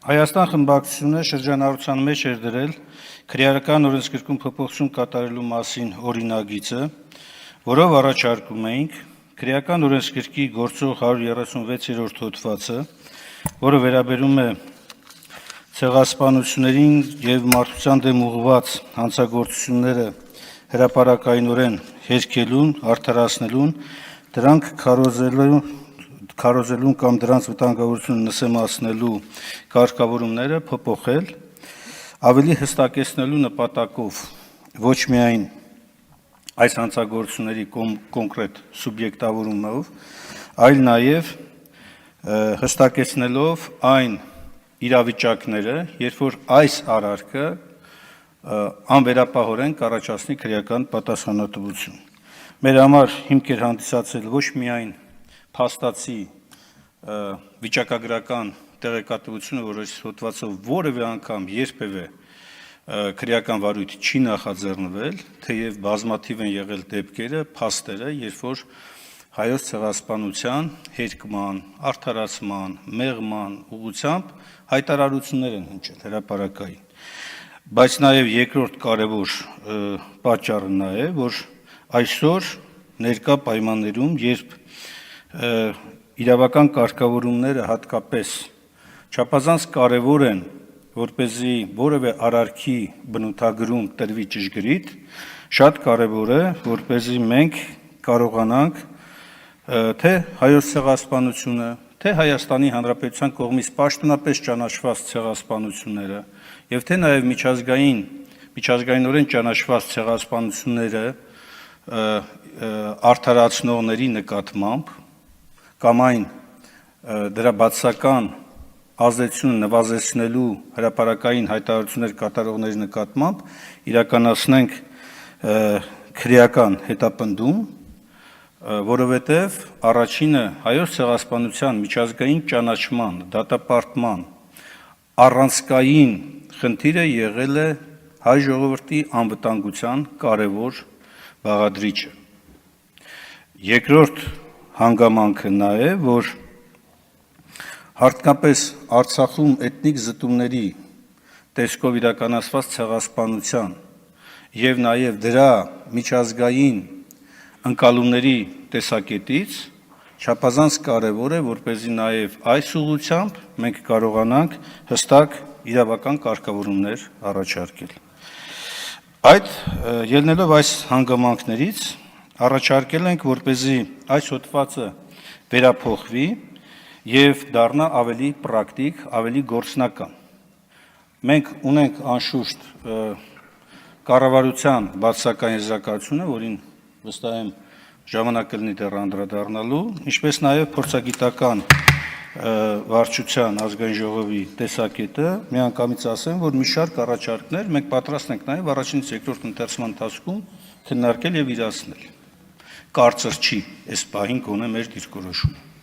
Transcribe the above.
Հայաստան խմբակցությունը շրջանառության մեջ էր դրել քրեական օրենսգրքում փոփոխություն կատարելու մասին օրինագիծը, որով առաջարկում էինք քրեական օրենսգրքի գործող 136-րդ հոդվածը, որը վերաբերում է ցեղասպանություններին եւ մարդկության դեմ ուղղված հանցագործությունները հրապարակայնորեն հերքելուն, արդարացնելուն, դրանք քարոզելուն կամ դրանց վտանգավորությունը նսեմացնելու կարգավորումները փոփոխել, ավելի հստակեցնելու նպատակով ոչ միայն այս հանցագործությունների կոնկրետ սուբյեկտավորումով, այլ նաև հստակեցնելով այն իրավիճակները, երբ որ այս արարքը անվերապահորեն կառաջացնի քրեական պատասխանատվություն։ Մեր համար հիմք էր հանդիսացել ոչ միայն փաստացի վիճակագրական տեղեկատվությունը, որ այս հոդվածով որևէ անգամ երբևէ քրեական վարույթ չի նախաձեռնվել, թեև բազմաթիվ են եղել դեպքերը, փաստերը, երբ որ հայոց ցեղասպանության հերկման, արդարացման, մեղման ուղղությամբ հայտարարություններ են հնչել հրապարակային։ Բայց նաև երկրորդ կարևոր պատճառը նա է, որ այսօր ներկա պայմաններում, երբ իրավական կարգավորումները հատկապես չափազանց կարևոր են, որպեսզի որևէ արարքի բնութագրում տրվի ճշգրիտ, շատ կարևոր է, որպեսզի մենք կարողանանք թե հայոց ցեղասպանությունը, թե Հայաստանի Հանրապետության կողմից պաշտոնապես ճանաչված ցեղասպանությունները եւ թե նաեւ միջազգայինորեն ճանաչված ցեղասպանությունները արդարացնողների նկատմամբ կամ այն դրա բացասական ազդեցությունը նվազեցնելու հրապարակային հայտարարություններ կատարողների նկատմամբ իրականացնենք քրեական հետապնդում, որովհետև առաջինը հայոց ցեղասպանության միջազգային ճանաչման, դատապարտման առանցքային խնդիրը եղել է հայ ժողովրդի անվտանգության կարևոր բաղադրիչը։ Երկրորդ հանգամանքը նա է, որ հատկապես Արցախում էթնիկ զտումների տեսքով իրականացված ցեղասպանության եւ նաեւ դրա միջազգային ընկալումների տեսակետից չափազանց կարևոր է, որպեսզի նաեւ այս ուղղությամբ մենք կարողանանք հստակ իրավական կարգավորումներ առաջարկել։ Ելնելով այս հանգամանքներից առաջարկել ենք, որպեսզի այս հոդվածը վերափոխվի եւ դառնա ավելի պրակտիկ, ավելի գործնական։ Մենք ունենք անշուշտ կառավարության բացասական եզրակացությունը, որին վստահ եմ ժամանակ կլինի դեռ անդրադառնալու, ինչպես նաեւ փորձագիտական վարչության ազգային ժողովի տեսակետը, միանգամից ասեմ, որ մի շարք առաջարկներ մենք պատրաստ ենք նաեւ առաջինից երկրորդ ընթերցման ընթացքում քննարկել եւ իրացնել։ Կարծր չի այս պահին գոնե մեր դիրքորոշումը։